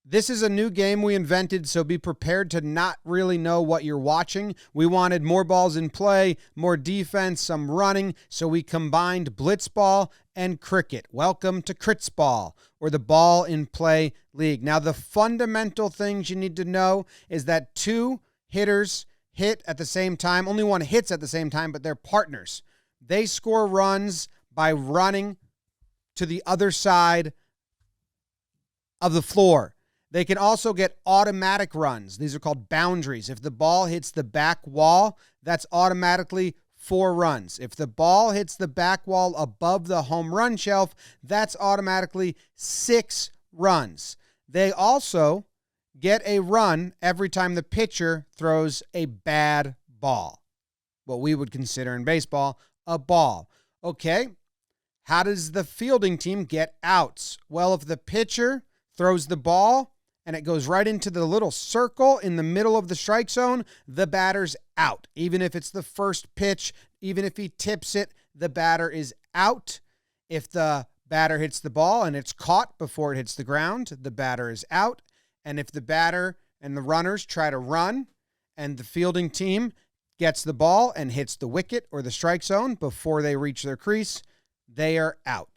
This is a new game we invented, so be prepared to not really know what you're watching. We wanted more balls in play, more defense, some running, so we combined Blitzball and cricket. Welcome to Blitzball, or the Ball in Play League. Now, the fundamental things you need to know is that two hitters hit at the same time. Only one hits at the same time, but they're partners. They score runs by running to the other side of the floor. They can also get automatic runs. These are called boundaries. If the ball hits the back wall, that's automatically 4 runs. If the ball hits the back wall above the home run shelf, that's automatically 6 runs. They also get a run every time the pitcher throws a bad ball, what we would consider in baseball a ball. Okay, how does the fielding team get outs? Well, if the pitcher throws the ball and it goes right into the little circle in the middle of the strike zone, the batter's out. Even if it's the first pitch, even if he tips it, the batter is out. If the batter hits the ball and it's caught before it hits the ground, the batter is out. And if the batter and the runners try to run and the fielding team gets the ball and hits the wicket or the strike zone before they reach their crease, they are out.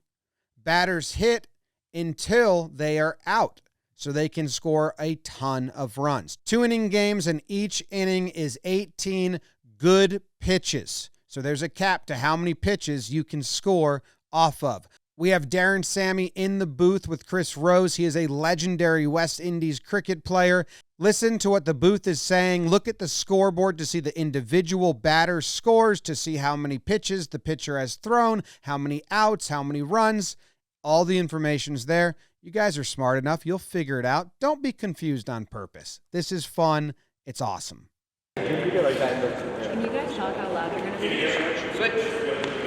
Batters hit until they are out, so they can score a ton of runs. 2-inning games, and each inning is 18 good pitches. So there's a cap to how many pitches you can score off of. We have Darren Sammy in the booth with Chris Rose. He is a legendary West Indies cricket player. Listen to what the booth is saying. Look at the scoreboard to see the individual batter scores, to see how many pitches the pitcher has thrown, how many outs, how many runs. All the information is there. You guys are smart enough. You'll figure it out. Don't be confused on purpose. This is fun. It's awesome. Can you guys talk out loud? You're going to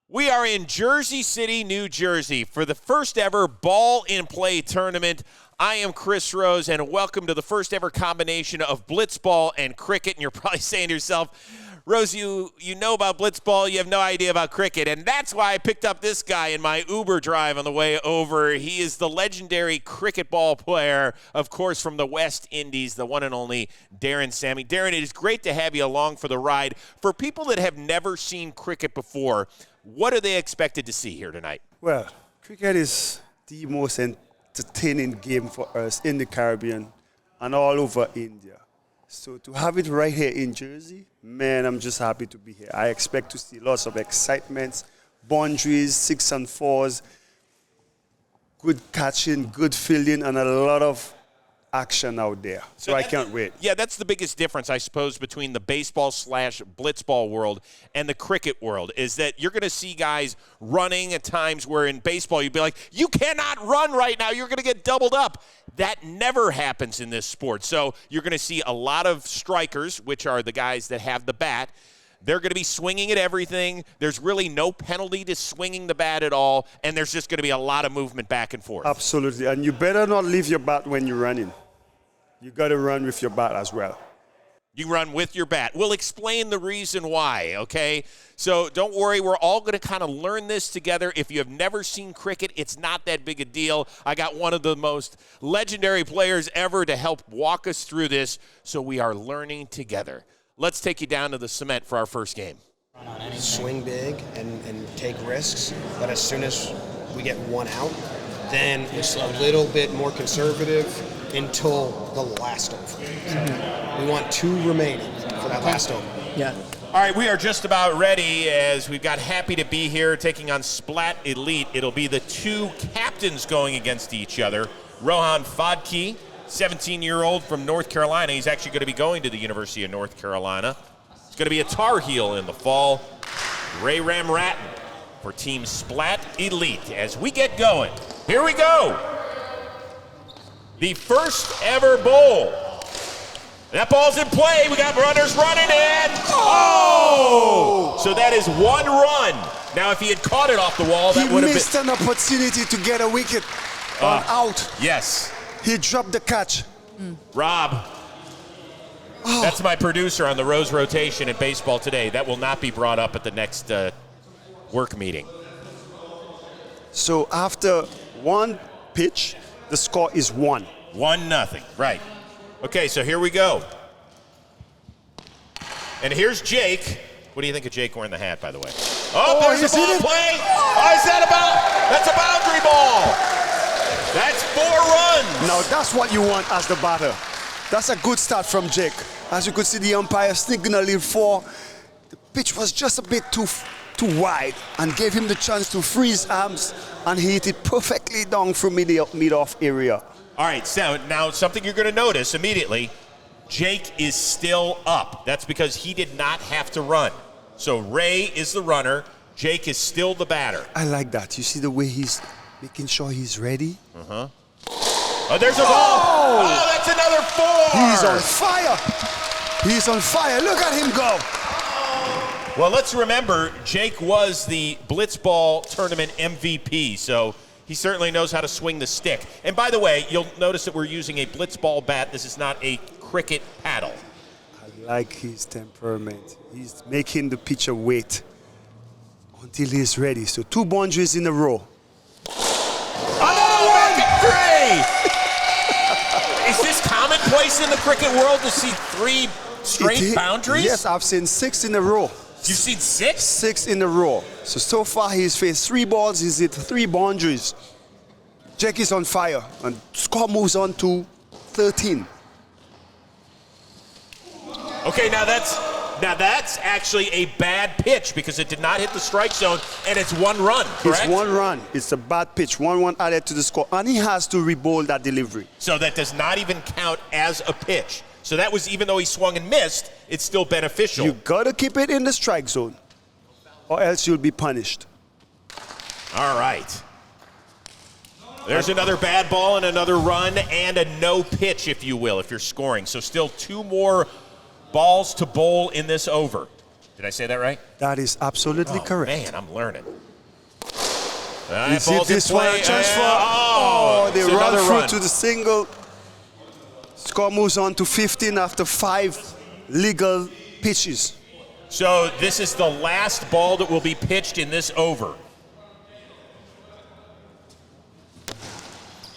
We are in Jersey City, New Jersey for the first ever Ball in Play tournament. I am Chris Rose, and welcome to the first ever combination of Blitzball and cricket. And you're probably saying to yourself, Rose, you know about Blitzball, you have no idea about cricket. And that's why I picked up this guy in my Uber drive on the way over. He is the legendary cricket ball player, of course, from the West Indies, the one and only Darren Sammy. Darren, it is great to have you along for the ride. For people that have never seen cricket before, what are they expected to see here tonight? Well, cricket is the most entertaining game for us in the Caribbean and all over India. So to have it right here in Jersey, man, I'm just happy to be here. I expect to see lots of excitement, boundaries, 6 and 4s, good catching, good fielding, and a lot of action out there. So I can't wait. Yeah, that's the biggest difference, I suppose, between the baseball/blitzball world and the cricket world, is that you're going to see guys running at times where in baseball you'd be like, you cannot run right now, you're going to get doubled up. That never happens in this sport. So you're going to see a lot of strikers, which are the guys that have the bat. They're going to be swinging at everything. There's really no penalty to swinging the bat at all, and there's just going to be a lot of movement back and forth. Absolutely, and you better not leave your bat when you're running. You got to run with your bat as well. You run with your bat. We'll explain the reason why, okay? So don't worry, we're all going to kind of learn this together. If you have never seen cricket, it's not that big a deal. I got one of the most legendary players ever to help walk us through this, so we are learning together. Let's take you down to the cement for our first game. Swing big and take risks, but as soon as we get one out, then it's a little bit more conservative until the last over. We want 2 remaining for that last over. Yeah. All right, we are just about ready as we've got Happy to be here taking on Splat Elite. It'll be the 2 captains going against each other. Rohan Fadki, 17-year-old from North Carolina. He's actually going to be going to the University of North Carolina. He's going to be a Tar Heel in the fall. Ray Ramrattan for Team Splat Elite as we get going. Here we go. The first ever bowl. That ball's in play. We got runners running in. Oh! So that is 1 run. Now, if he had caught it off the wall, that would have been... He missed an opportunity to get a wicket out. Yes. He dropped the catch. Rob, that's my producer on the Rose Rotation at Baseball Today. That will not be brought up at the next work meeting. So after one pitch, the score is 1. 1-0, right. Okay, so here we go. And here's Jake. What do you think of Jake wearing the hat, by the way? Oh, there's a ball play. Oh, is that that's a boundary ball. That's 4 runs. Now that's what you want as the batter. That's a good start from Jake. As you could see, the umpire signaling 4. The pitch was just a bit too wide and gave him the chance to free his arms and hit it perfectly down from mid-off area. All right, so now something you're going to notice immediately, Jake is still up. That's because he did not have to run. So Ray is the runner. Jake is still the batter. I like that. You see the way he's making sure he's ready? Uh-huh. Oh, there's a ball. Oh, that's another 4. He's on fire. He's on fire. Look at him go. Well, let's remember, Jake was the Blitzball tournament MVP, so he certainly knows how to swing the stick. And by the way, you'll notice that we're using a Blitzball bat. This is not a cricket paddle. I like his temperament. He's making the pitcher wait until he's ready. So 2 boundaries in a row. Oh, make it 3! Is this commonplace in the cricket world to see 3 straight boundaries? Yes, I've seen 6 in a row. You've seen 6? 6 in a row. So far he's faced 3 balls. He's hit 3 boundaries. Jake is on fire, and score moves on to 13. Okay, now that's actually a bad pitch because it did not hit the strike zone, and it's 1 run, correct? It's 1 run. It's a bad pitch. 1-1 added to the score, and he has to re-bowl that delivery. So that does not even count as a pitch. So that was, even though he swung and missed, it's still beneficial. You gotta keep it in the strike zone, or else you'll be punished. All right. There's another bad ball and another run and a no pitch, if you will, if you're scoring. So still 2 more balls to bowl in this over. Did I say that right? That is absolutely correct. Man, I'm learning. Is it this one a chance for? Oh, they run through to the single. Score moves on to 15 after 5 legal pitches. So this is the last ball that will be pitched in this over.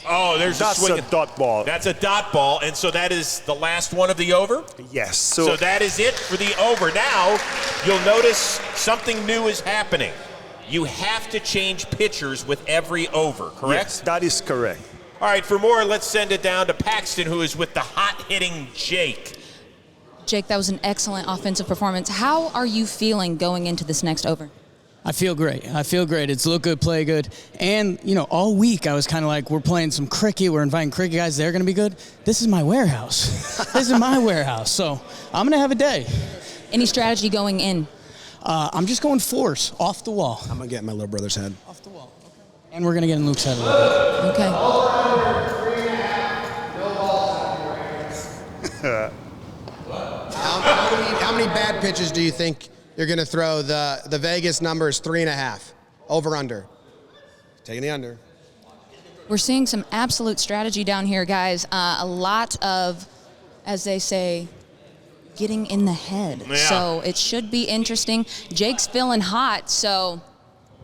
Oh, there's That's a swing. a dot ball. That's a dot ball, and so that is the last one of the over? Yes. So that is it for the over. Now, you'll notice something new is happening. You have to change pitchers with every over, correct? Yes, that is correct. All right, for more, let's send it down to Paxton, who is with the hot-hitting Jake. Jake, that was an excellent offensive performance. How are you feeling going into this next over? I feel great. It's look good, play good. And, all week I was kind of like, we're playing some cricket. We're inviting cricket guys. They're going to be good. This is my warehouse. This is my warehouse. So I'm going to have a day. Any strategy going in? I'm just going force, off the wall. I'm going to get in my little brother's head. Off the wall. Okay. And we're going to get in Luke's head a little bit. Okay. How many bad pitches do you think you're going to throw? The Vegas number is 3.5. Over, under. Taking the under. We're seeing some absolute strategy down here, guys. A lot of, as they say, getting in the head. Yeah. So it should be interesting. Jake's feeling hot, so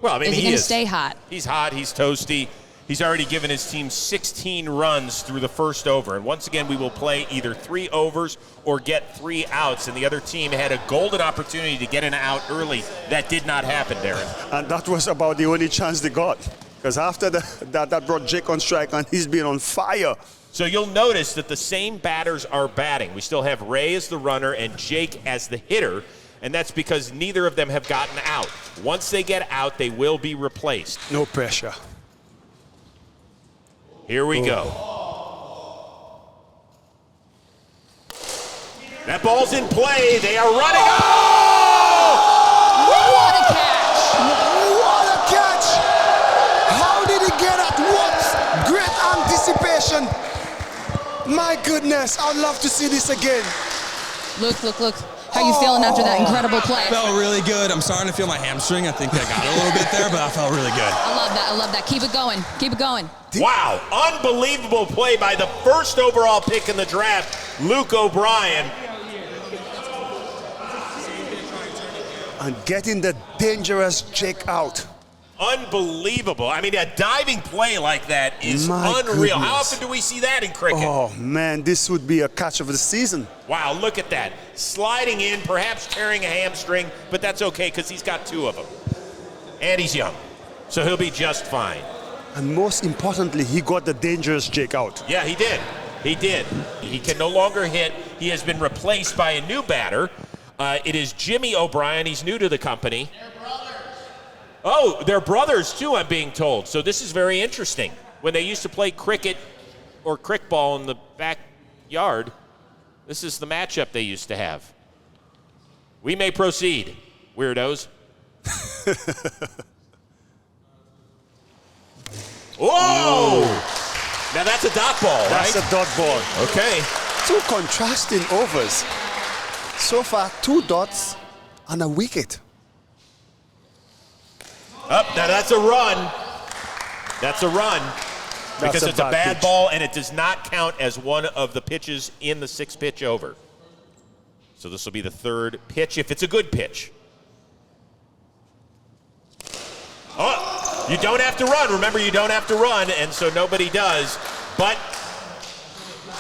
is he going to stay hot? He's hot. He's toasty. He's already given his team 16 runs through the first over. And once again, we will play either 3 overs or get 3 outs. And the other team had a golden opportunity to get an out early. That did not happen, Darren. And that was about the only chance they got. Because after that brought Jake on strike, and he's been on fire. So you'll notice that the same batters are batting. We still have Ray as the runner and Jake as the hitter. And that's because neither of them have gotten out. Once they get out, they will be replaced. No pressure. Here we go. That ball's in play. They are running. Oh! What a catch! What a catch! How did he get at what? Great anticipation. My goodness, I'd love to see this again. Look. How you feeling after that incredible play? Felt really good. I'm starting to feel my hamstring. I think I got a little bit there, but I felt really good. I love that. Keep it going. Wow, unbelievable play by the first overall pick in the draft, Luke O'Brien. And getting the dangerous Jake out. Unbelievable. I mean, a diving play like that is My unreal. goodness. How often do we see that in cricket? Oh, man, this would be a catch of the season. Wow, look at that. Sliding in, perhaps tearing a hamstring, but that's okay because he's got 2 of them. And he's young, so he'll be just fine. And most importantly, he got the dangerous Jake out. Yeah, he did. He did. He can no longer hit. He has been replaced by a new batter. It is Jimmy O'Brien. He's new to the company. Oh, they're brothers too, I'm being told. So this is very interesting. When they used to play cricket or crickball in the backyard, this is the matchup they used to have. We may proceed, weirdos. Whoa! Now that's a dot ball, That's right? a dot ball. Okay. 2 contrasting overs. So far, 2 dots and a wicket. Up, now that's a run. That's a run. That's Because it's a bad pitch. ball and it does not count as one of the pitches in the 6-pitch over. So this will be the 3rd pitch if it's a good pitch. Oh, you don't have to run. Remember, you don't have to run, and so nobody does. But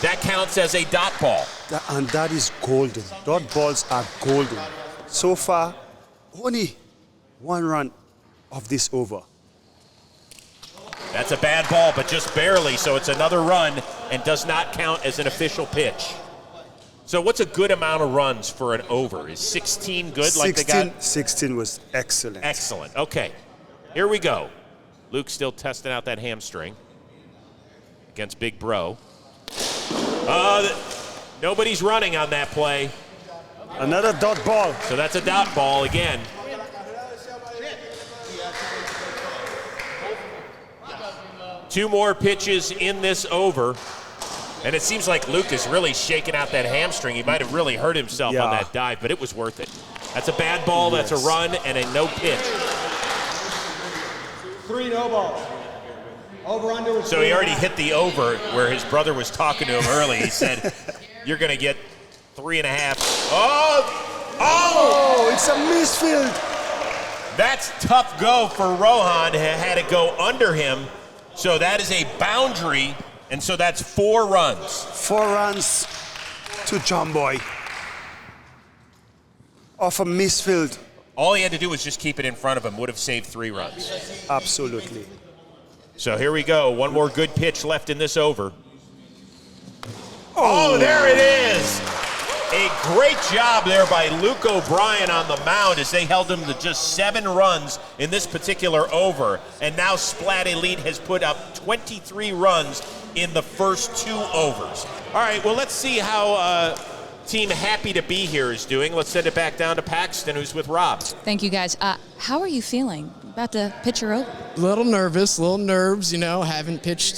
that counts as a dot ball. And that is golden. Dot balls are golden. So far, only 1 run of this over. That's a bad ball, but just barely, so it's another run and does not count as an official pitch. So what's a good amount of runs for an over? Is 16 good like they got? 16 was excellent. Excellent. Okay, here we go. Luke's still testing out that hamstring against Big Bro. Nobody's running on that play, Another dot ball. so that's a dot ball again. Two more pitches in this over. And it seems like Luke is really shaking out that hamstring. He might have really hurt himself on that dive, but it was worth it. That's a bad ball, that's a run, and a no pitch. 3 no balls. Over under was So he already hit the over where his brother was talking to him early. He said, you're going to get 3.5. Oh, it's a misfield. That's tough go for Rohan. Had to go under him. So that is a boundary, and so that's 4 runs. 4 runs to Jomboy off a misfield. All he had to do was just keep it in front of him. Would have saved 3 runs. Absolutely. So here we go. One more good pitch left in this over. Oh, there it is. A great job there by Luke O'Brien on the mound as they held him to just 7 runs in this particular over. And now Splat Elite has put up 23 runs in the first 2 overs. All right, well, let's see how Team Happy to Be Here is doing. Let's send it back down to Paxton, who's with Rob. Thank you, guys. How are you feeling? About to pitch your over? A little nervous, little nerves, haven't pitched,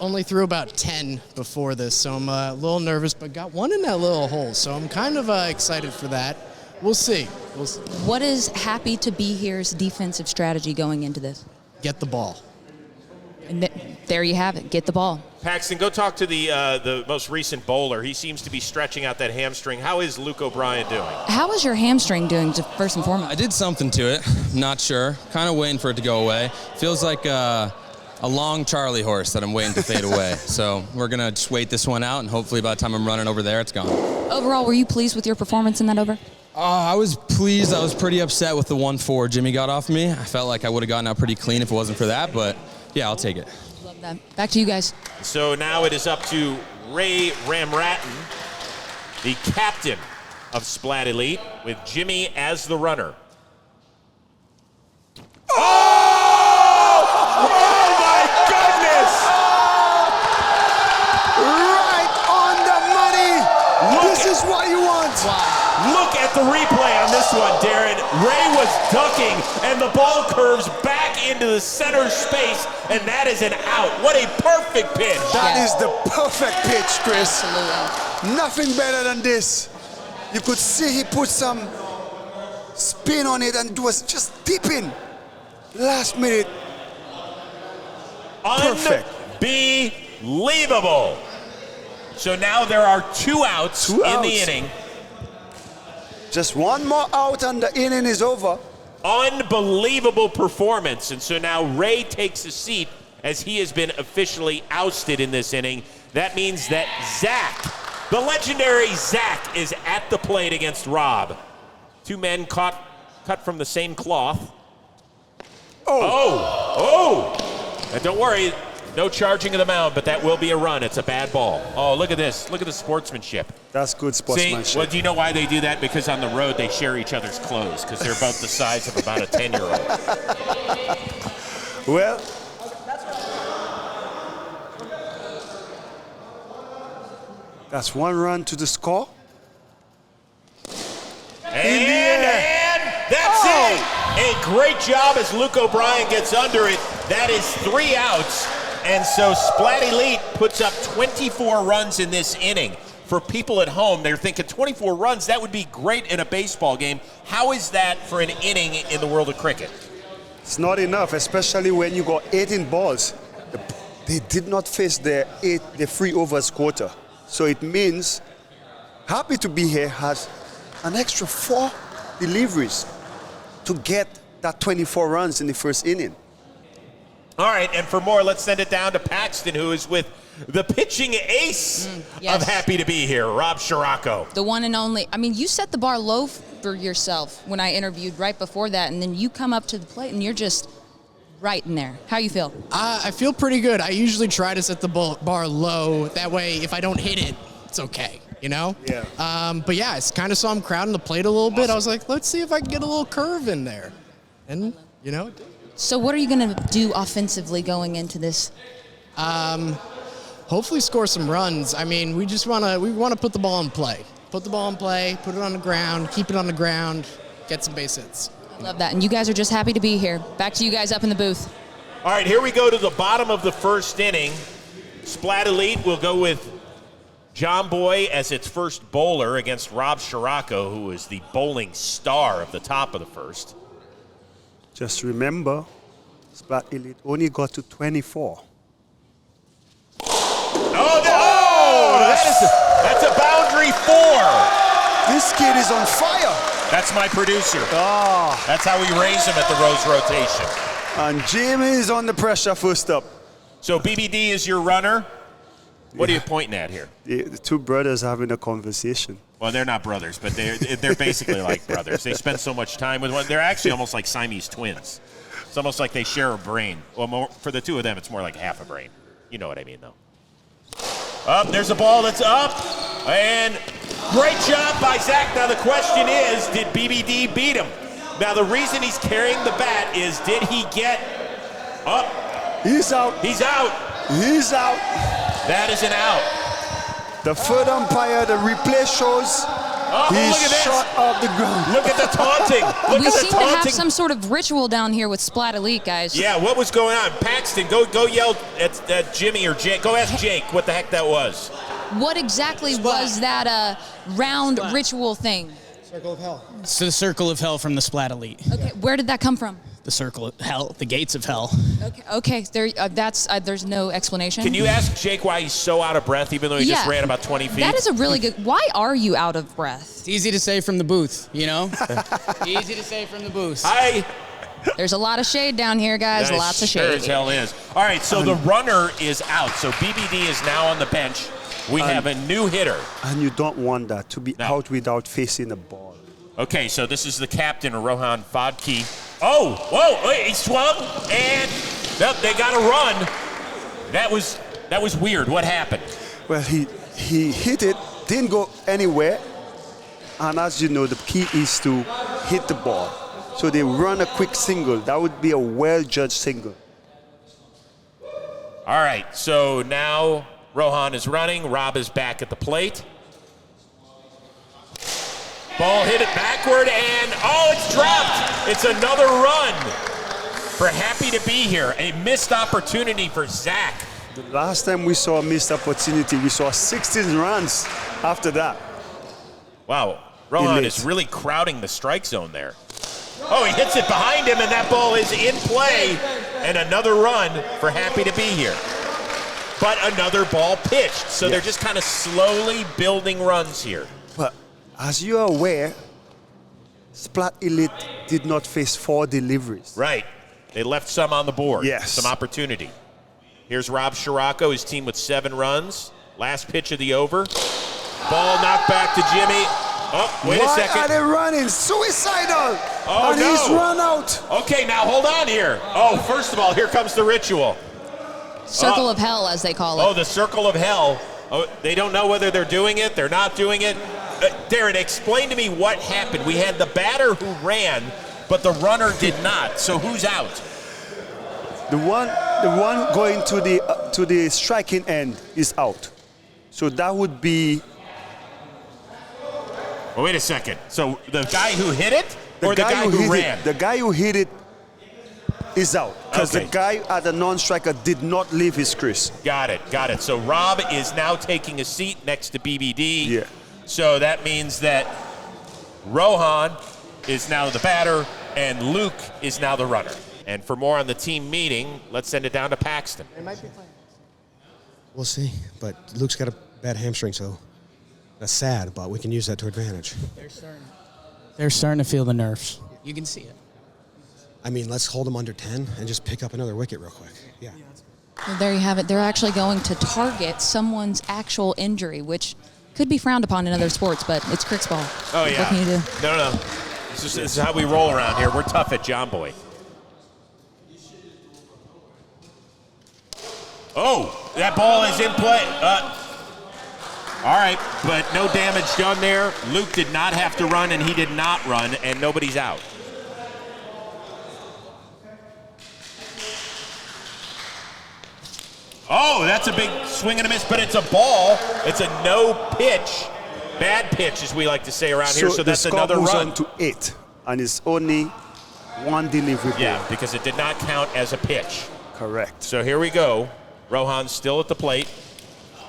only threw about 10 before this, so I'm a little nervous, but got 1 in that little hole, so I'm kind of excited for that. We'll see. What is Happy to Be Here's defensive strategy going into this? Get the ball. And there you have it. Get the ball. Paxton, go talk to the most recent bowler. He seems to be stretching out that hamstring. How is Luke O'Brien doing? How is your hamstring doing, first and foremost? I did something to it. Not sure. Kind of waiting for it to go away. Feels like a long Charlie horse that I'm waiting to fade away. So we're going to just wait this one out, and hopefully by the time I'm running over there, it's gone. Overall, were you pleased with your performance in that over? I was pleased. I was pretty upset with the 1-4 Jimmy got off me. I felt like I would have gotten out pretty clean if it wasn't for that, but yeah, I'll take it. Love that. Back to you guys. So now it is up to Ray Ramratton, the captain of Splat Elite, with Jimmy as the runner. Oh! Oh my goodness! Right on the money. This is what you want. Look at the replay on this one, Darren. Ray was ducking, and the ball curves back into the center space, and that is an out. What a perfect pitch. That is the perfect pitch, Chris. Absolutely. Nothing better than this. You could see he put some spin on it and was just tipping. Last minute. Perfect. Unbelievable. So now there are 2 outs in the inning. Just 1 more out and the inning is over. Unbelievable performance. And so now Ray takes a seat as he has been officially ousted in this inning. That means that Zach, the legendary Zach, is at the plate against Rob. Two men cut from the same cloth. Oh! And don't worry, no charging of the mound, but that will be a run. It's a bad ball. Oh, look at this. Look at the sportsmanship. That's good sportsmanship. See, well, do you know why they do that? Because on the road they share each other's clothes because they're both the size of about a 10-year-old. Well, that's one run to the score. And that's it. A great job as Luke O'Brien gets under it. That is 3 outs. And so Splat Elite puts up 24 runs in this inning. For people at home, they're thinking 24 runs, that would be great in a baseball game. How is that for an inning in the world of cricket? It's not enough, especially when you got 18 balls. They did not face the 3 overs quarter. So it means Happy to Be Here has an extra 4 deliveries to get that 24 runs in the first inning. All right, and for more, let's send it down to Paxton, who is with the pitching ace yes. of Happy to Be Here, Rob Scirocco. The one and only. I mean, you set the bar low for yourself when I interviewed right before that, and then you come up to the plate and you're just right in there. How you feel? I feel pretty good. I usually try to set the bar low. That way, if I don't hit it, it's okay. You know? Yeah. But yeah, it's kind of saw him crowding the plate a little bit. I was like, let's see if I can get a little curve in there. And, you know. So what are you going to do offensively going into this? Hopefully score some runs. I mean, we want to put the ball in play. Put the ball in play, put it on the ground, keep it on the ground, get some base hits. Love that. And you guys are just happy to be here. Back to you guys up in the booth. All right, here we go to the bottom of the first inning. Splat Elite will go with Jomboy as its first bowler against Rob Scirocco, who is the bowling star of the top of the first. Just remember, Splat Elite only got to 24. That's a boundary 4. This kid is on fire. That's my producer. That's how we raise him at the Rose Rotation. And Jamie is on the pressure first up. So BBD is your runner. What are you pointing at here? The two brothers having a conversation. Well, they're not brothers, but they're basically like brothers. They spend so much time with one. They're actually almost like Siamese twins. It's almost like they share a brain. Well, more, for the two of them, it's more like half a brain. You know what I mean, though. Up, there's a ball that's up, and great job by Zach. Now the question is, did BBD beat him? Now the reason he's carrying the bat is, did he get up? He's out. He's out. He's out. That is an out. The third umpire, the replay shows he's short of the ground. Look at the taunting. We seem to have some sort of ritual down here with Splat Elite, guys. Yeah, what was going on? Paxton, go yell at Jimmy or Jake. Go ask Jake what the heck that was. What exactly was that round ritual thing? Circle of Hell. It's the Circle of Hell from the Splat Elite. Okay, where did that come from? The Circle of Hell, the Gates of Hell. Okay. There's no explanation. Can you ask Jake why he's so out of breath, even though he just ran about 20 feet? That is a really good. Why are you out of breath? It's easy to say from the booth, you know? Easy to say from the booth. There's a lot of shade down here, guys. Lots of shade. Sure as hell is. All right, so the runner is out. So BBD is now on the bench. We have a new hitter. And you don't want that, to be out without facing the ball. Okay, so this is the captain, Rohan Fadki. Oh, whoa, he swung, and they got a run. That was weird. What happened? Well, he hit it, didn't go anywhere. And as you know, the key is to hit the ball. So they run a quick single. That would be a well-judged single. All right, so now Rohan is running. Rob is back at the plate. Ball hit it backward, and it's dropped. It's another run for Happy to Be Here. A missed opportunity for Zach. The last time we saw a missed opportunity, we saw 16 runs after that. Wow, Rohan is really crowding the strike zone there. Oh, he hits it behind him, and that ball is in play. And another run for Happy to Be Here. But another ball pitched, so they're just kind of slowly building runs here. But as you are aware, Splat Elite did not face 4 deliveries. Right. They left some on the board. Yes. Some opportunity. Here's Rob Scirocco, his team with 7 runs. Last pitch of the over. Ball knocked back to Jimmy. Oh, wait a second. Why are they running? Suicidal. Oh, and no. he's run out. Okay, now hold on here. Oh, first of all, here comes the ritual. Circle of hell, as they call it. Oh, the circle of hell. Oh, they don't know whether they're doing it, they're not doing it. Darren, explain to me what happened. We had the batter who ran, but the runner did not. So who's out? The one going to the striking end is out. So that would be Oh, wait a second. So the guy who hit it, or the guy who ran? The guy who hit it is out because the guy at the non-striker did not leave his crease. Got it. So Rob is now taking a seat next to BBD. Yeah. So that means that Rohan is now the batter and Luke is now the runner. And for more on the team meeting, let's send it down to Paxton. We'll see. But Luke's got a bad hamstring, so that's sad, but we can use that to advantage. They're starting to feel the nerves. You can see it. I mean, let's hold them under 10 and just pick up another wicket real quick. Yeah. Well, there you have it. They're actually going to target someone's actual injury, which could be frowned upon in other sports, but it's cricket ball. Oh, yeah. What can you do? No. This is how we roll around here. We're tough at Jomboy. Oh, that ball is in play. All right, but no damage done there. Luke did not have to run, and he did not run, and nobody's out. Oh, that's a big swing and a miss, but it's a ball. It's a no pitch. Bad pitch, as we like to say around here, so that's another run. run. On to 8, and it's only 1 delivery. Yeah, because it did not count as a pitch. Correct. So here we go. Rohan's still at the plate.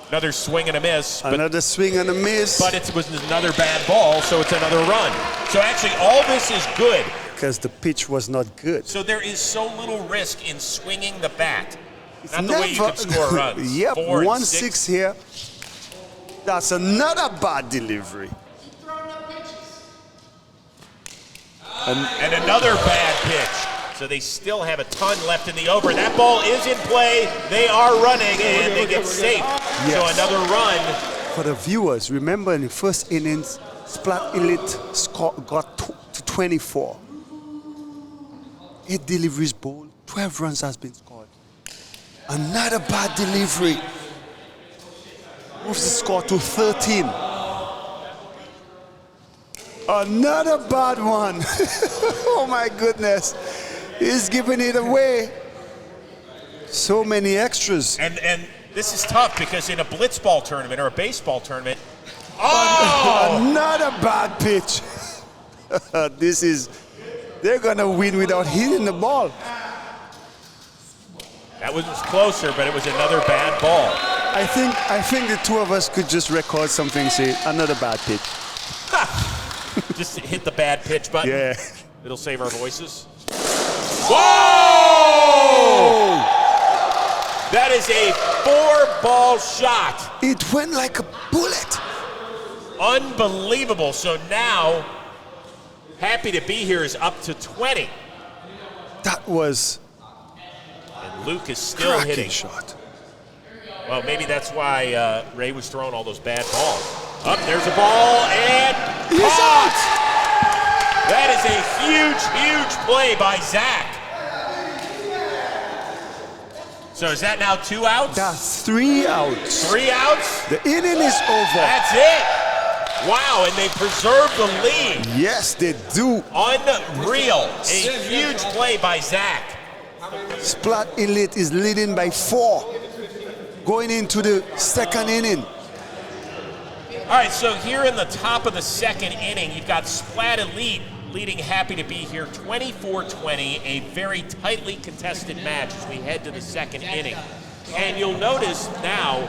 Another swing and a miss. Another swing and a miss. But it was another bad ball, so it's another run. So actually, all this is good. Because the pitch was not good. So there is so little risk in swinging the bat. It's not the way you can score runs. Yep, 4 and 1-6 here. That's another bad delivery. And another bad pitch. So they still have a ton left in the over. That ball is in play. They are running, and they get safe. Yes. So another run. For the viewers, remember in the first innings, Splat Elite got to 24. 8 deliveries bowled, 12 runs has been scored. Another bad delivery. Moves the score to 13. Another bad one. Oh my goodness. He's giving it away. So many extras. And this is tough because in a blitzball tournament or a baseball tournament, oh! Another bad pitch. They're gonna win without hitting the ball. That was closer, but it was another bad ball. I think the two of us could just record something, say another bad pitch. Just hit the bad pitch button. Yeah. It'll save our voices. Whoa! That is a 4-ball shot. It went like a bullet. Unbelievable. So now, Happy to Be Here is up to 20. That was And Luke is still cracking hitting. shot. Well, maybe that's why Ray was throwing all those bad balls. Up, there's a ball, and caught! That is a huge, huge play by Zach. So is that now 2 outs? That's 3 outs. 3 outs? The inning is over. That's it. Wow, and they preserved the lead. Yes, they do. Unreal. A huge play by Zach. Splat Elite is leading by 4. Going into the second inning. All right, so here in the top of the second inning, you've got Splat Elite leading Happy to Be Here 24-20, a very tightly contested match as we head to the second inning. And you'll notice now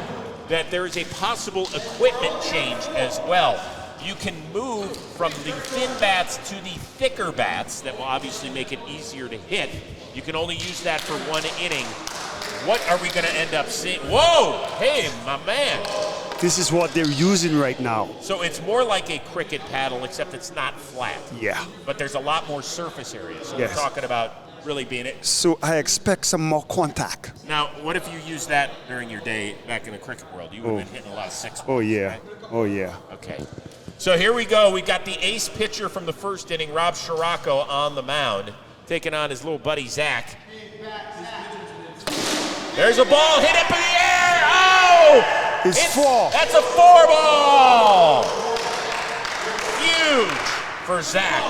that there is a possible equipment change as well. You can move from the thin bats to the thicker bats that will obviously make it easier to hit. You can only use that for 1 inning. What are we going to end up seeing? Whoa! Hey, my man. This is what they're using right now. So it's more like a cricket paddle, except it's not flat. Yeah. But there's a lot more surface area. So Yes. we're talking about really being it. So I expect some more contact. Now, what if you used that during your day back in the cricket world? You would have been hitting a lot of six balls. Oh, yeah. Right? Oh, yeah. Okay. So here we go. We've got the ace pitcher from the first inning, Rob Scirocco, on the mound, taking on his little buddy, Zach. There's a ball hit up in the air. Oh! It's 4. That's a 4 ball. Huge for Zach.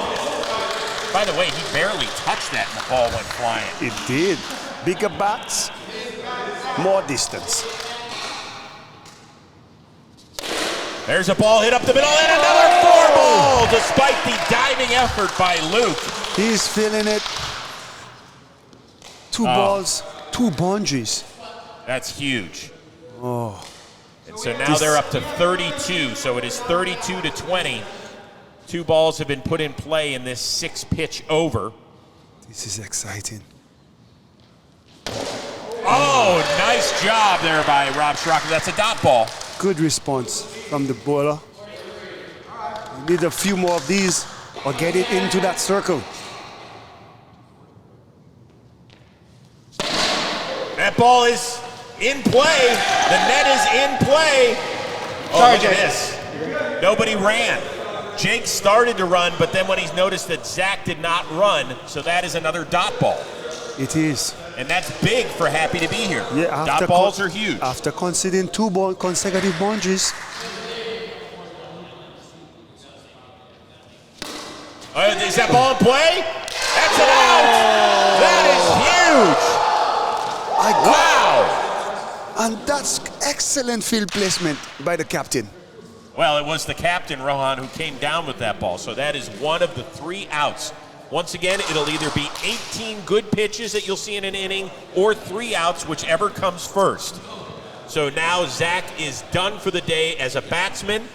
By the way, he barely touched that and the ball went flying. It did. Bigger bats, more distance. There's a ball hit up the middle and another 4 ball, despite the diving effort by Luke. He's feeling it. 2 balls, 2 boundaries. That's huge. Oh. And so now they're up to 32. So it is 32-20. 2 balls have been put in play in this 6-pitch over. This is exciting. Oh, nice job there by Rob Scirocco. That's a dot ball. Good response from the bowler. We need a few more of these or get it into that circle. That ball is in play. The net is in play. Oh, Sorry, look at Jake. this. Nobody ran. Jake started to run, but then when he's noticed that Zach did not run, so that is another dot ball. It is. And that's big for Happy to be here. Yeah, dot balls are huge. After conceding 2 consecutive boundaries. Is that ball in play? That's an out. That is huge. Wow. And that's excellent field placement by the captain. Well, it was the captain, Rohan, who came down with that ball. So that is one of the 3 outs. Once again, it'll either be 18 good pitches that you'll see in an inning or 3 outs, whichever comes first. So now Zach is done for the day as a batsman.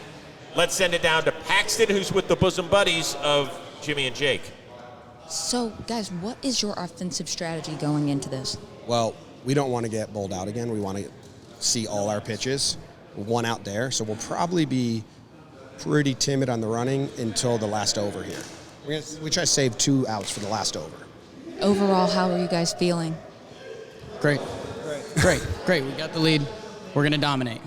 Let's send it down to Paxton, who's with the bosom buddies of Jimmy and Jake. So, guys, what is your offensive strategy going into this? Well, we don't want to get bowled out again. We want to see all our pitches. 1 out there, so we'll probably be pretty timid on the running until the last over here. We try to save 2 outs for the last over. Overall, how are you guys feeling? Great. Great. We got the lead. We're going to dominate.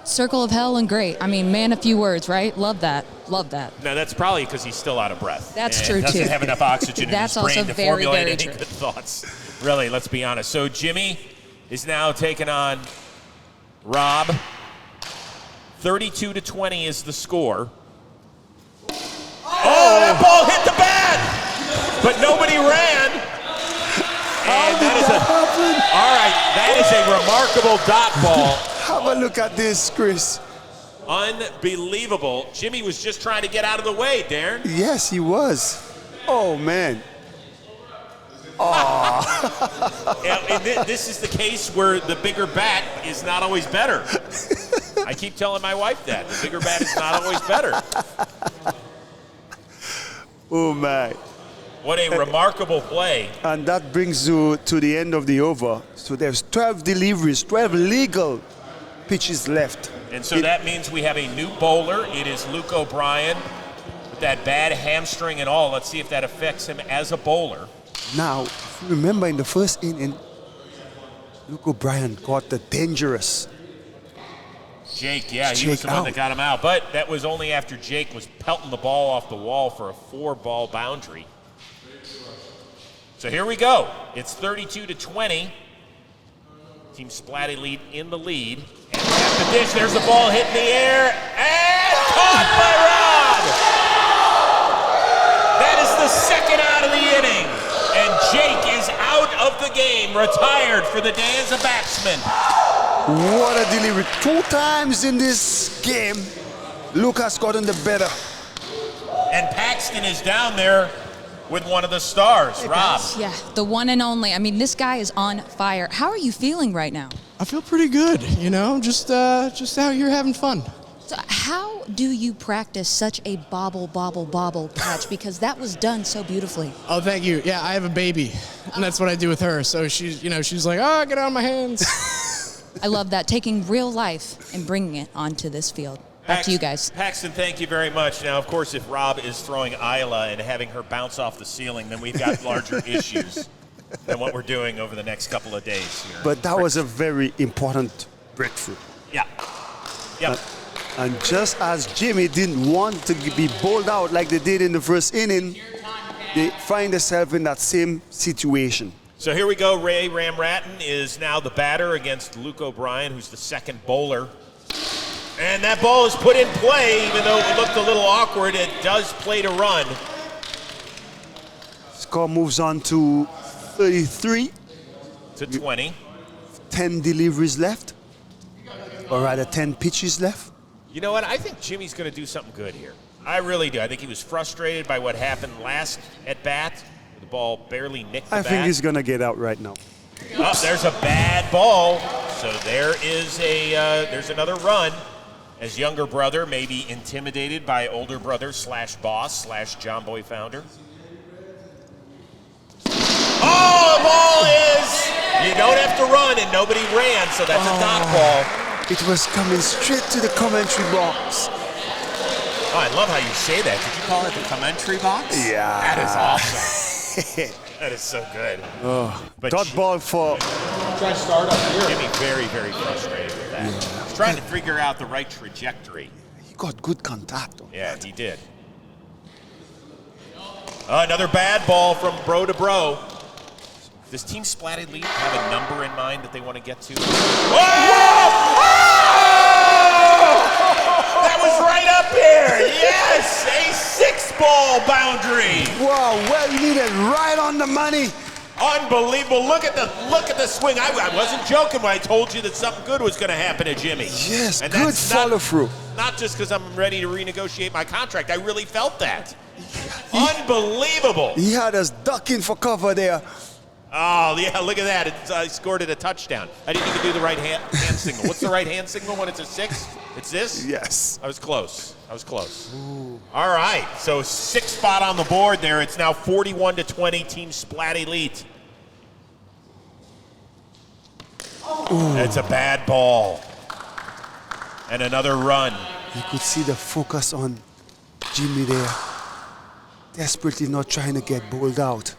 Circle of hell and great. I mean, man, a few words, right? Love that. Love that. Now, that's probably because he's still out of breath. That's and true, too. Doesn't have enough oxygen in That's his brain also to very, formulate very any true. good thoughts. Really, let's be honest. So Jimmy is now taking on Rob. 32-20 is the score. Oh, that ball hit the bat! But nobody ran. And that is all right, that is a remarkable dot ball. Have a look at this, Chris. Unbelievable. Jimmy was just trying to get out of the way, Darren. Yes, he was. Oh, man. And this is the case where the bigger bat is not always better. I keep telling my wife that. The bigger bat is not always better. Oh, my. What a remarkable play. And that brings you to the end of the over. So there's 12 deliveries, 12 legal pitches left. And so that means we have a new bowler. It is Luke O'Brien with that bad hamstring and all. Let's see if that affects him as a bowler. Now, remember in the first inning, Luke O'Brien got the dangerous. Jake, he was Jake the one that out. got him out. But that was only after Jake was pelting the ball off the wall for a 4-ball boundary. So here we go. It's 32-20. Team Splat Elite in the lead. And at the dish, there's the ball hitting the air. And caught by Rob! That is the second out of the inning. And Jake is out of the game, retired for the day as a batsman. What a delivery. 2 times in this game, Luke has gotten the better. And Paxton is down there with one of the stars, Rob. Yeah, the one and only. I mean, this guy is on fire. How are you feeling right now? I feel pretty good, just out here having fun. So how do you practice such a bobble catch? Because that was done so beautifully. Oh, thank you. Yeah, I have a baby, and that's what I do with her. So she's like, oh, get out of my hands. I love that. Taking real life and bringing it onto this field. Back to you guys. Paxton, thank you very much. Now, of course, if Rob is throwing Isla and having her bounce off the ceiling, then we've got larger issues than what we're doing over the next couple of days here. But that was a very important breakthrough. Yeah. Yep. And just as Jimmy didn't want to be bowled out like they did in the first inning, they find themselves in that same situation. So here we go. Ray Ramratton is now the batter against Luke O'Brien, who's the second bowler. And that ball is put in play, even though it looked a little awkward. It does play to run. Score moves on to 33. To 20. 10 deliveries left. Or rather, 10 pitches left. You know what? I think Jimmy's going to do something good here. I really do. I think he was frustrated by what happened last at bat. The ball barely nicked the bat. I think he's going to get out right now. Oh, there's a bad ball. So there is there's another run. As younger brother may be intimidated by older brother / boss / Jomboy founder. Oh, the ball is, you don't have to run, and nobody ran, so that's a dot ball. It was coming straight to the commentary box. Oh, I love how you say that. Did you call it the commentary box? Yeah. That is awesome. That is so good. But Dot ball for Jimmy, very, very frustrated with that. Yeah. He's trying to figure out the right trajectory. He got good contact. Yeah, he did. Another bad ball from bro to bro. Does Team Splatted Lead have a number in mind that they want to get to? Whoa! That was right up here. Yes, a 6-ball boundary. Wow, well needed, right on the money. Unbelievable. Look at the swing. I wasn't joking when I told you that something good was going to happen to Jimmy. Yes, and good follow through. Not just because I'm ready to renegotiate my contract. I really felt that. Unbelievable. He had us ducking for cover there. Oh, yeah, look at that. I scored it a touchdown. I didn't even do the right hand signal. What's the right hand signal when it's a 6? It's this? Yes. I was close. Ooh. All right, so 6th spot on the board there. It's now 41-20, Team Splat Elite. Ooh. That's a bad ball. And another run. You could see the focus on Jimmy there. Desperately not trying to get bowled out.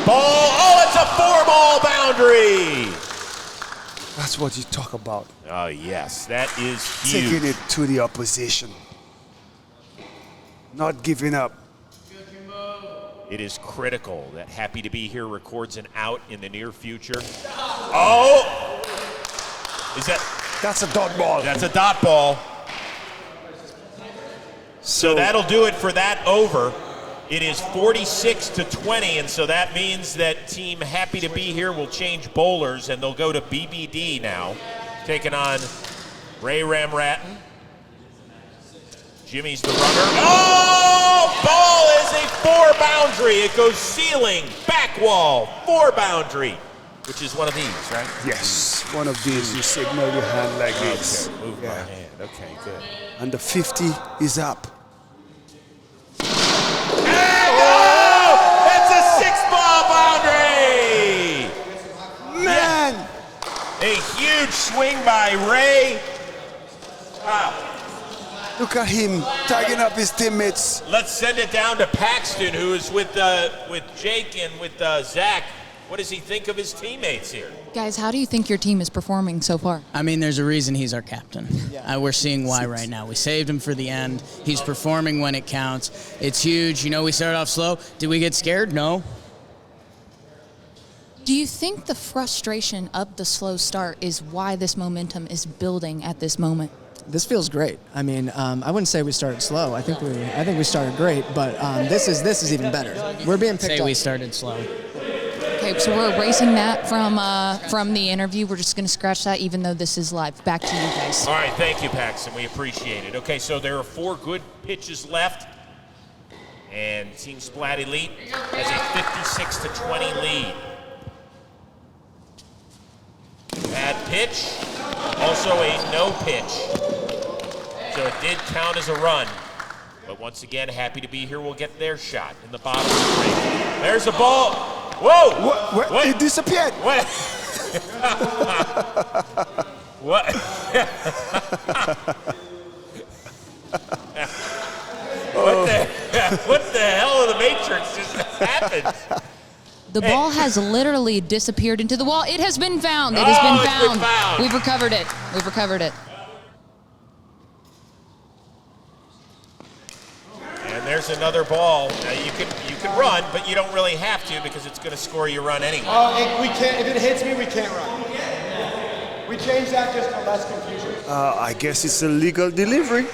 Ball, oh, it's a 4-ball boundary. That's what you talk about. Oh, yes, that is huge. Taking it to the opposition. Not giving up. It is critical that Happy to Be Here records an out in the near future. Oh! That's a dot ball. That's a dot ball. So that'll do it for that over. It is 46-20, and so that means that Team Happy to Be Here will change bowlers, and they'll go to BBD now, taking on Ray Ramratton. Jimmy's the runner. Oh! Ball is a 4 boundary. It goes ceiling, back wall, 4 boundary, which is one of these, right? Yes, one of these. You signal your hand like this. Okay, move my hand. Okay, good. And the 50 is up. That's a 6-ball boundary! Man! Yeah. A huge swing by Ray. Wow. Look at him tagging up his teammates. Let's send it down to Paxton, who is with Jake and with Zach. What does he think of his teammates here? Guys, how do you think your team is performing so far? I mean, there's a reason he's our captain. We're seeing why right now. We saved him for the end. He's performing when it counts. It's huge. You know, we started off slow. Did we get scared? No. Do you think the frustration of the slow start is why this momentum is building at this moment? This feels great. I mean, I wouldn't say we started slow. I think we started great, but this is even better. We're being picked up. Say we started slow. Okay, so we're erasing that from the interview. We're just going to scratch that, even though this is live. Back to you guys. All right, thank you, Paxton. We appreciate it. Okay, so there are 4 good pitches left, and Team Splat Elite has a 56-20 lead. Bad pitch, also a no pitch. So it did count as a run. But once again, Happy to Be Here will get their shot in the bottom of the ring. There's the ball. Whoa! What? It disappeared. What? What? What the hell in the Matrix just happened? The ball has literally disappeared into the wall. It has been found. It has been found. We've recovered it. We've recovered it. And there's another ball. Now you can run, but you don't really have to because it's going to score your run anyway. We can't. If it hits me, we can't run. We changed that just for less confusion. I guess it's a legal delivery.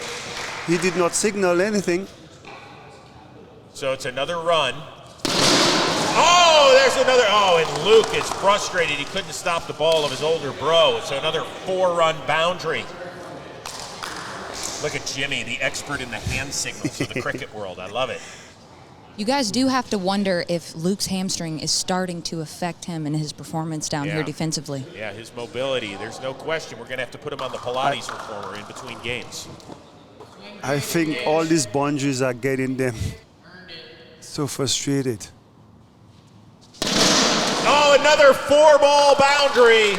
He did not signal anything. So it's another run. Oh, there's another. Oh, and Luke is frustrated. He couldn't stop the ball of his older bro. So another 4-run boundary. Look at Jimmy, the expert in the hand signals of the cricket world. I love it. You guys do have to wonder if Luke's hamstring is starting to affect him and his performance down here defensively. Yeah, his mobility. There's no question. We're going to have to put him on the Pilates reformer in between games. I think all these boundaries are getting them so frustrated. Oh, another 4-ball boundary.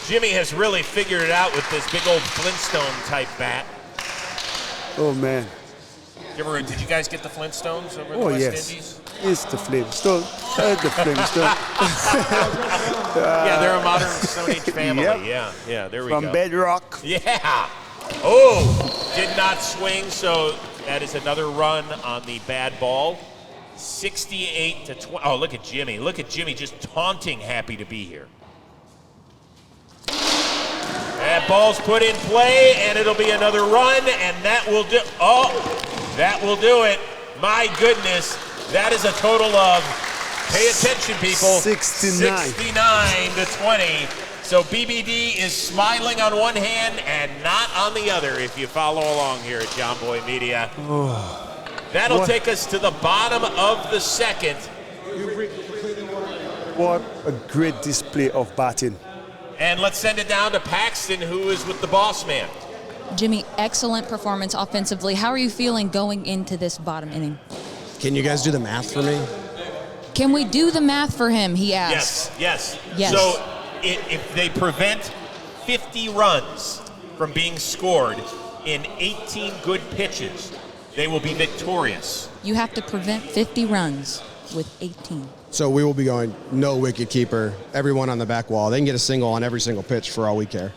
Jimmy has really figured it out with this big old Flintstone-type bat. Oh, man. Did you guys get the Flintstones over in the West Indies? It's the Flintstone. The Flintstone. Yeah, they're a modern Stone Age family. Yep. Yeah, there we go. From Bedrock. Yeah. Oh, did not swing, so that is another run on the bad ball. 68 to 20. Oh, look at Jimmy. Look at Jimmy just taunting happy to be here. That ball's put in play, and it'll be another run, and that will do. Oh, that will do it. My goodness, that is a total of, pay attention, people, 69 to 20. So BBD is smiling on one hand and not on the other if you follow along here at Jomboy Media. That'll take us to the bottom of the second. What a great display of batting. And let's send it down to Paxton, who is with the boss man. Jimmy, excellent performance offensively. How are you feeling going into this bottom inning? Can you guys do the math for me? Can we do the math for him, he asked. Yes. Yes. So if they prevent 50 runs from being scored in 18 good pitches, they will be victorious. You have to prevent 50 runs with 18. So we will be going no wicket keeper, everyone on the back wall. They can get a single on every single pitch for all we care.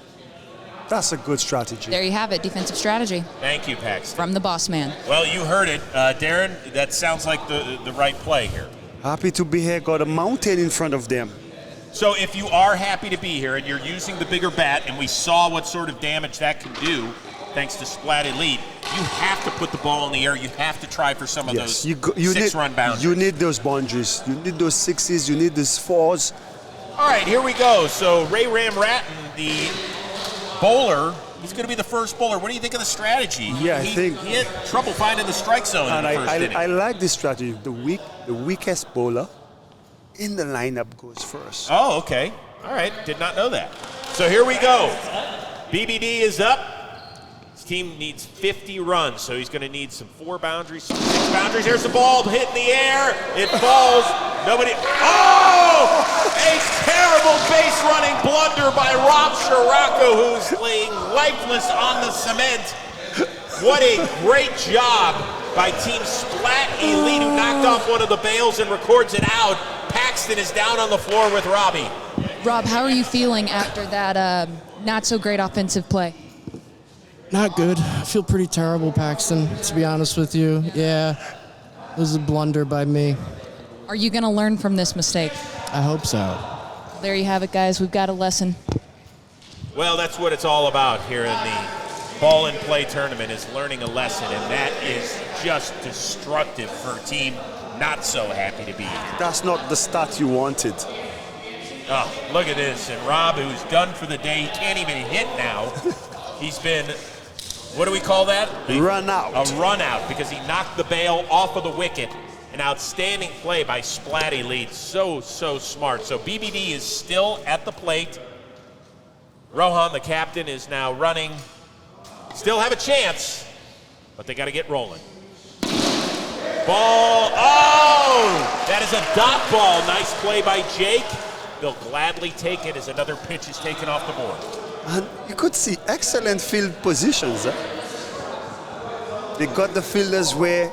That's a good strategy. There you have it, defensive strategy. Thank you, Paxton. From the boss man. Well, you heard it. Darren, that sounds like the right play here. Happy to be here, got a mountain in front of them. So if you are happy to be here and you're using the bigger bat, and we saw what sort of damage that can do, thanks to Splat Elite, you have to put the ball in the air. You have to try for some of those six-run boundaries. You need those boundaries. You need those sixes. You need those fours. All right, here we go. So Ray Ram Ratton, the bowler, he's going to be the first bowler. What do you think of the strategy? Yeah, I think he had trouble finding the strike zone in the first inning. I like this strategy. The weakest bowler in the lineup goes first. Oh, okay. All right, did not know that. So here we go. BBD is up. His team needs 50 runs, so he's going to need some 4 boundaries, some 6 boundaries. Here's the ball hit in the air. It falls. Nobody. Oh! A terrible base running blunder by Rob Scirocco, who's laying lifeless on the cement. What a great job by Team Splat Elite, who knocked off one of the bails and records it out. Paxton is down on the floor with Robbie. Rob, how are you feeling after that not so great offensive play? Not good. I feel pretty terrible, Paxton, to be honest with you. Yeah, it was a blunder by me. Are you going to learn from this mistake? I hope so. There you have it, guys. We've got a lesson. Well, that's what it's all about here in the Ball and Play tournament, is learning a lesson, and that is just destructive for a team not so happy to be here. That's not the start you wanted. Oh, look at this. And Rob, who's done for the day, he can't even hit now. He's been, what do we call that? Run out. A run out, because he knocked the bail off of the wicket. An outstanding play by Splat Elite. So smart. So BBD is still at the plate. Rohan, the captain, is now running. Still have a chance, but they got to get rolling. Ball. Oh! That is a dot ball. Nice play by Jake. He'll gladly take it as another pitch is taken off the board. And you could see excellent field positions. They got the fielders where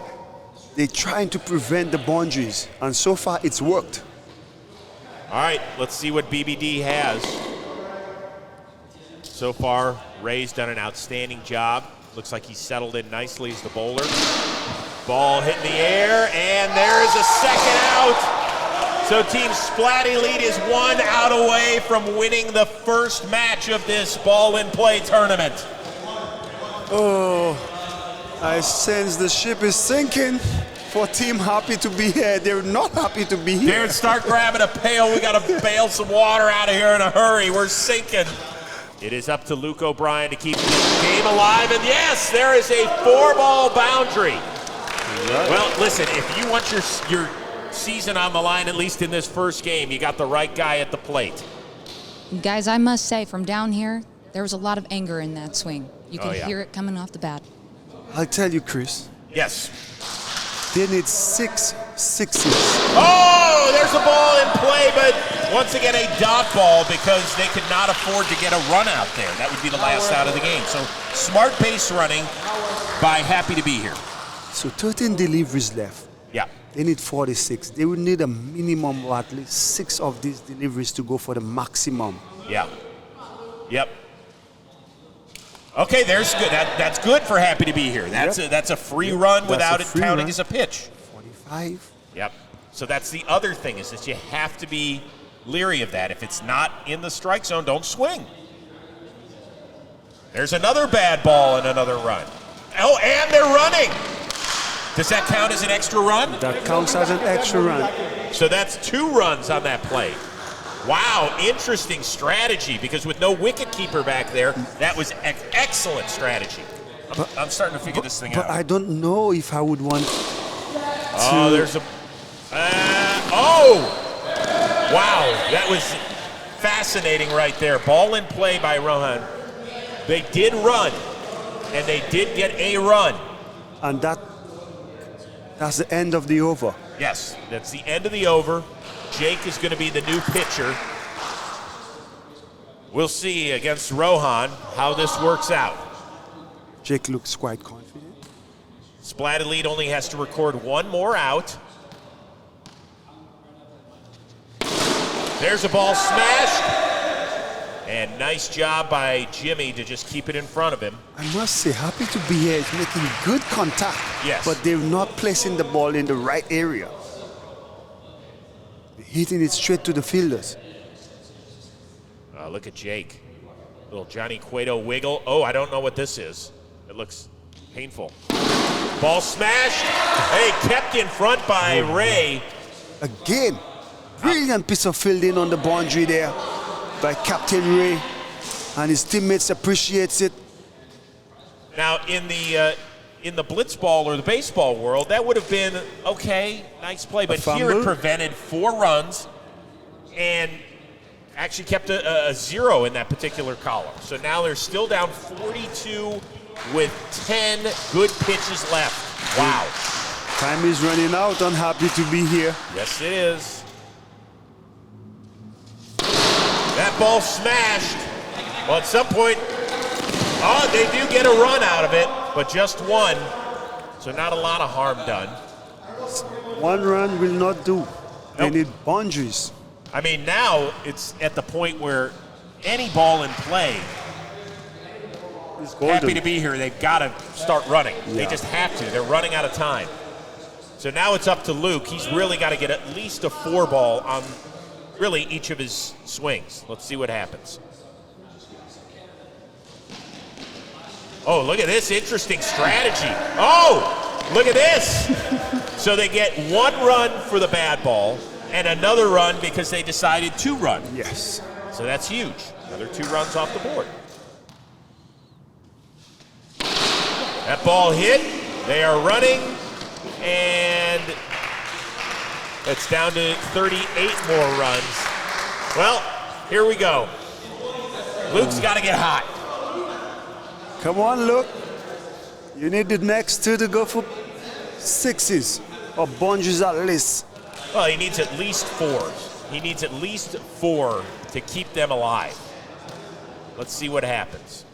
they're trying to prevent the boundaries, and so far it's worked. All right, let's see what BBD has. So far, Ray's done an outstanding job. Looks like he's settled in nicely as the bowler. Ball hit in the air, and there is a second out. So Team Splat Elite is 1 out away from winning the first match of this ball in play tournament. Oh, I sense the ship is sinking. For Team Happy to be here, they're not happy to be here. Darren, start grabbing a pail. We got to bail some water out of here in a hurry. We're sinking. It is up to Luke O'Brien to keep the game alive. And yes, there is a 4-ball boundary. Right. Well, listen, if you want your season on the line, at least in this first game, you got the right guy at the plate. Guys, I must say, from down here, there was a lot of anger in that swing. You could hear it coming off the bat. I'll tell you, Chris. Yes. They need 6 sixes. Oh, there's a ball in play, but once again a dot ball because they could not afford to get a run out there. That would be the last out of the game. So smart base running by Happy to be here. So 13 deliveries left. Yeah. They need 46. They would need a minimum of at least 6 of these deliveries to go for the maximum. Yeah. Yep. Okay, there's good. That's good for Happy to be here. That's a free run without it counting as a pitch. 45. Yep. So that's the other thing is that you have to be leery of that. If it's not in the strike zone, don't swing. There's another bad ball and another run. Oh, and they're running. Does that count as an extra run? That counts as an extra run. So that's 2 runs on that play. Wow, interesting strategy because with no wicket keeper back there, that was excellent strategy. I'm starting to figure this thing out. But I don't know if I would want Oh, there's a... Wow, that was fascinating right there. Ball in play by Rohan. They did run, and they did get a run. And that's the end of the over. Yes, that's the end of the over. Jake is going to be the new pitcher. We'll see against Rohan how this works out. Jake looks quite confident. Splat Elite only has to record 1 more out. There's a ball smashed. And nice job by Jimmy to just keep it in front of him. I must say, Happy to be here is making good contact. Yes. But they're not placing the ball in the right area. They're hitting it straight to the fielders. Look at Jake. Little Johnny Cueto wiggle. Oh, I don't know what this is. It looks painful. Ball smashed. Hey, kept in front by Ray. Again, brilliant piece of fielding on the boundary there by Captain Ray, and his teammates appreciates it. Now, in the blitzball or the baseball world, that would have been okay, nice play, but here it prevented 4 runs and actually kept a 0 in that particular column. So now they're still down 42 with 10 good pitches left. Wow. Time is running out. I'm happy to be here. Yes, it is. That ball smashed. Well, at some point, they do get a run out of it, but just 1. So not a lot of harm done. 1 run will not do. They need boundaries. I mean, now it's at the point where any ball in play, Happy to be here, they've got to start running. Yeah. They just have to. They're running out of time. So now it's up to Luke. He's really got to get at least a 4-ball on really each of his swings. Let's see what happens. Oh, look at this interesting strategy. Oh, look at this. So they get 1 run for the bad ball and another run because they decided to run. Yes. So that's huge. Another 2 runs off the board. That ball hit. They are running. And it's down to 38 more runs. Well, here we go. Luke's got to get hot. Come on, Luke. You need the next 2 to go for 6s or boundaries at least. Well, he needs at least 4s. He needs at least 4 to keep them alive. Let's see what happens.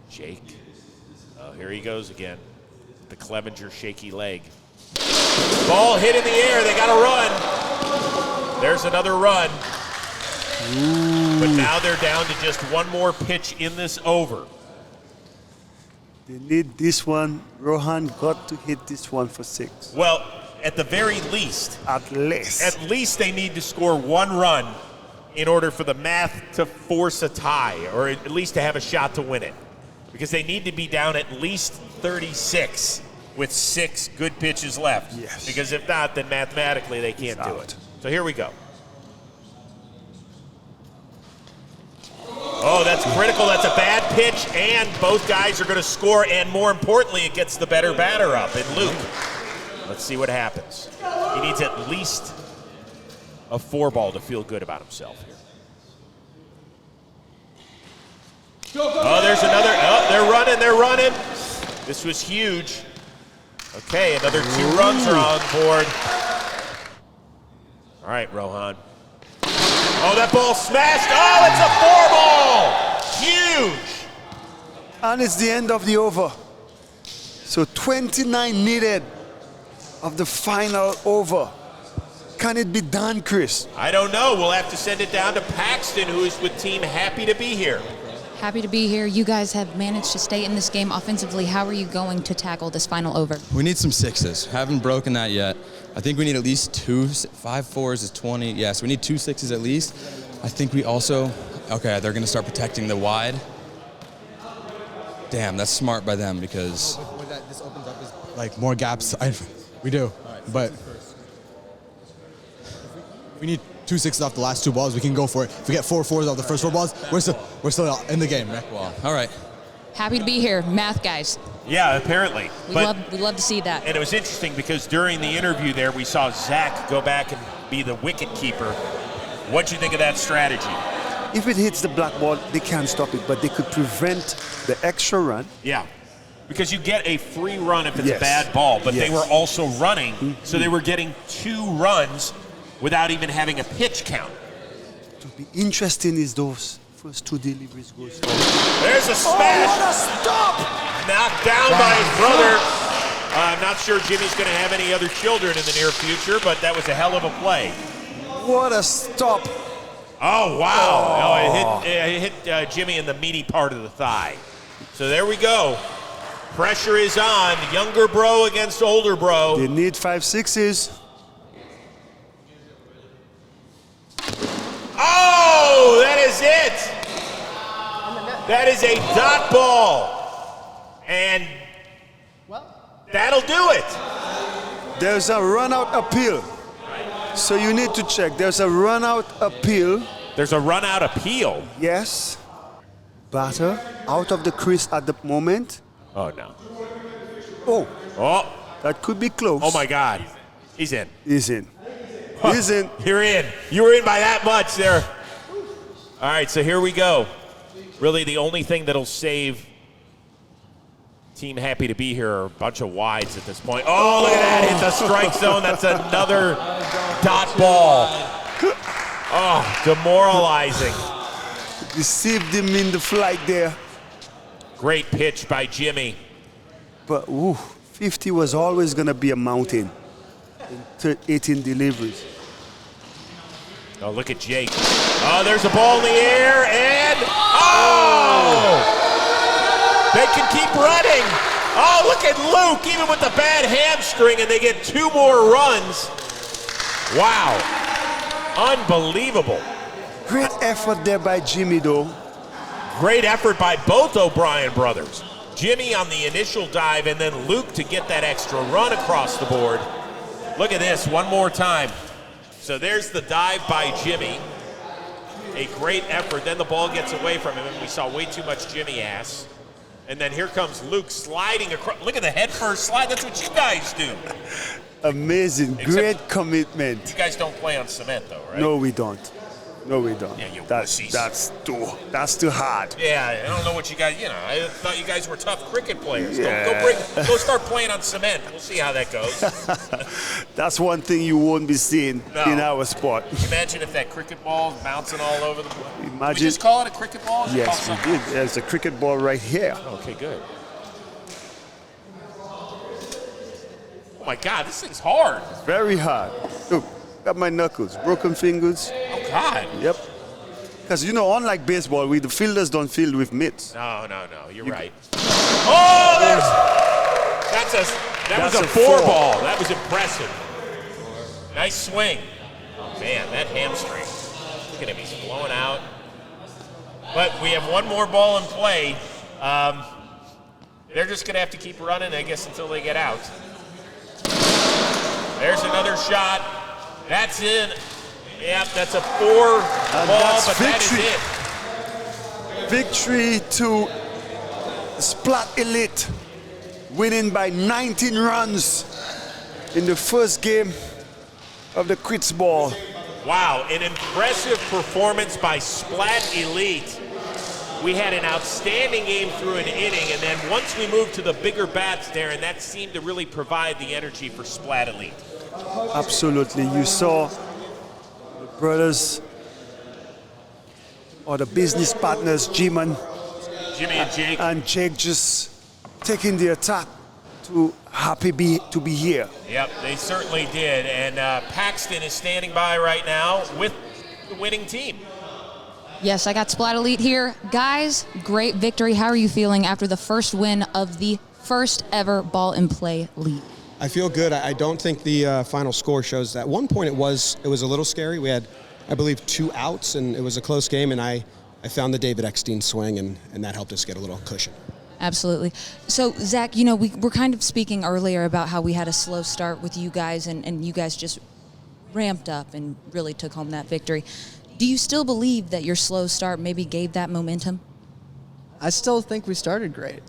Jake. Oh, here he goes again. The Clevenger shaky leg. Ball hit in the air. They got to run. There's another run. Ooh. But now they're down to just one more pitch in this over. They need this one. Rohan got to hit this one for 6. Well, at the very least. At least they need to score 1 run in order for the math to force a tie, or at least to have a shot to win it. Because they need to be down at least 36 with 6 good pitches left. Yes. Because if not, then mathematically they can't do it. So here we go. Oh, that's critical. That's a bad pitch, and both guys are going to score, and more importantly, it gets the better batter up in Luke. Let's see what happens. He needs at least a 4-ball to feel good about himself here. Oh, there's another. Oh, they're running. This was huge. Okay, another 2 runs are on board. All right, Rohan. Oh, that ball smashed. Oh, it's a 4-ball. Huge. And it's the end of the over. So 29 needed of the final over. Can it be done, Chris? I don't know. We'll have to send it down to Paxton, who is with team Happy to Be Here. Happy to be here. You guys have managed to stay in this game offensively. How are you going to tackle this final over? We need some 6s. Haven't broken that yet. I think we need at least 2. 5 4s is 20. Yes, we need 2 6s at least. I think we also, okay, they're going to start protecting the wide. Damn, that's smart by them because. This opens up is like more gaps. We do, but we need 2 6s off the last 2 balls. We can go for it. If we get 4 4s off the first 4 balls, we're still in the game, right? Well, all right. Happy to be here, math guys. Yeah, apparently. We love to see that. And it was interesting because during the interview there, we saw Zach go back and be the wicket keeper. What'd you think of that strategy? If it hits the black ball, they can't stop it, but they could prevent the extra run. Yeah, because you get a free run if it's a bad ball, but they were also running, so they were getting 2 runs without even having a pitch count. To be interesting is those first 2 deliveries goes. There's a smash. Oh, what a stop! Knocked down by his brother. I'm not sure Jimmy's going to have any other children in the near future, but that was a hell of a play. What a stop. Oh, wow. Oh, it hit Jimmy in the meaty part of the thigh. So there we go. Pressure is on. Younger bro against older bro. They need 5 6s. Oh, that is it. That is a dot ball. And that'll do it. There's a run-out appeal. So you need to check. There's a run-out appeal. There's a run-out appeal? Yes. Batter out of the crease at the moment. Oh, no. Oh, that could be close. Oh, my God. He's in. He's in. He's in. You're in. You were in by that much there. All right, so here we go. Really, the only thing that'll save Team Happy to Be Here are a bunch of wides at this point. Oh, look at that. Hit the strike zone. That's another dot ball. Oh, demoralizing. Deceived him in the flight there. Great pitch by Jimmy. But 50 was always going to be a mountain in 18 deliveries. Oh, look at Jake. Oh, there's a ball in the air, and oh! They can keep running. Oh, look at Luke, even with the bad hamstring, and they get 2 more runs. Wow. Unbelievable. Great effort there by Jimmy, though. Great effort by both O'Brien brothers. Jimmy on the initial dive, and then Luke to get that extra run across the board. Look at this, one more time. So there's the dive by Jimmy. A great effort. Then the ball gets away from him, and we saw way too much Jimmy ass. And then here comes Luke sliding across. Look at the head first slide. That's what you guys do. Amazing. Great commitment. You guys don't play on cement, though, right? No, we don't. No, we don't. Yeah, you that's wussies. that's too hard. Yeah, I don't know what you guys. I thought you guys were tough cricket players. Yeah. Go start playing on cement. We'll see how that goes. That's one thing you won't be seeing in our sport. Imagine if that cricket ball is bouncing all over the place. Imagine. We just call it a cricket ball? Yes, we did. There's a cricket ball right here. Okay, good. Oh my God, this thing's hard. Very hard. Look, got my knuckles, broken fingers. Oh God. Yep. Because unlike baseball, the fielders don't field with mitts. No, you're right. Oh, that was a four ball. That was impressive. Nice swing. Man, that hamstring. Look at him, he's blowing out. But we have one more ball in play. They're just going to have to keep running, I guess, until they get out. There's another shot. That's in. Yep, that's a 4 ball, but victory. that is it. Victory to Splat Elite, winning by 19 runs in the first game of the Blitzball. Wow, an impressive performance by Splat Elite. We had an outstanding game through an inning, and then once we moved to the bigger bats, Darren, that seemed to really provide the energy for Splat Elite. Absolutely. You saw the brothers or the business partners, Jimmy and Jake just taking the attack to to be here. Yep, they certainly did. And Paxton is standing by right now with the winning team. Yes, I got Splat Elite here. Guys, great victory. How are you feeling after the first win of the first ever Ball and Play League? I feel good. I don't think the final score shows that. At one point it was a little scary. We had, I believe, 2 outs, and it was a close game, and I found the David Eckstein swing, and that helped us get a little cushion. Absolutely. So, Zach, we were kind of speaking earlier about how we had a slow start with you guys, and you guys just ramped up and really took home that victory. Do you still believe that your slow start maybe gave that momentum? I still think we started great.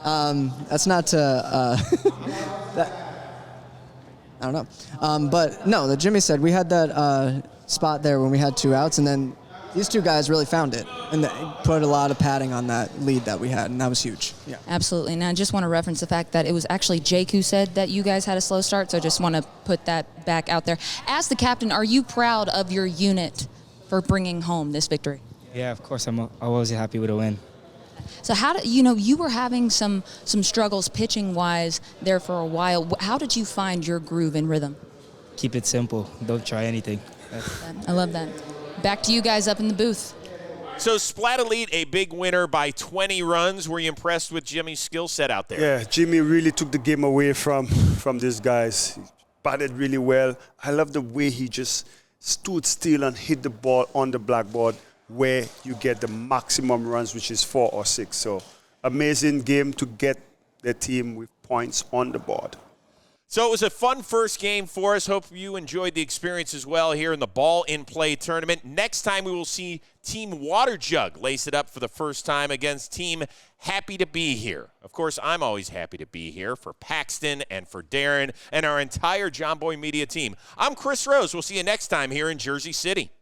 That's not to, I don't know. But no, that Jimmy said, we had that spot there when we had 2 outs, and then these 2 guys really found it, and they put a lot of padding on that lead that we had, and that was huge. Yeah. Absolutely. And I just want to reference the fact that it was actually Jake who said that you guys had a slow start, so I just want to put that back out there. As the captain, are you proud of your unit for bringing home this victory? Yeah, of course. I'm always happy with a win. So how did you were having some struggles pitching wise there for a while. How did you find your groove and rhythm? Keep it simple. Don't try anything. I love that. Back to you guys up in the booth. So Splat Elite, a big winner by 20 runs. Were you impressed with Jimmy's skill set out there? Yeah, Jimmy really took the game away from these guys. He batted really well. I love the way he just stood still and hit the ball on the blackboard where you get the maximum runs, which is 4 or 6. So amazing game to get the team with points on the board. So it was a fun first game for us. Hope you enjoyed the experience as well here in the Ball in Play tournament. Next time we will see Team Water Jug lace it up for the first time against Team Happy to Be Here. Of course, I'm always happy to be here for Paxton and for Darren and our entire Jomboy Media team. I'm Chris Rose. We'll see you next time here in Jersey City.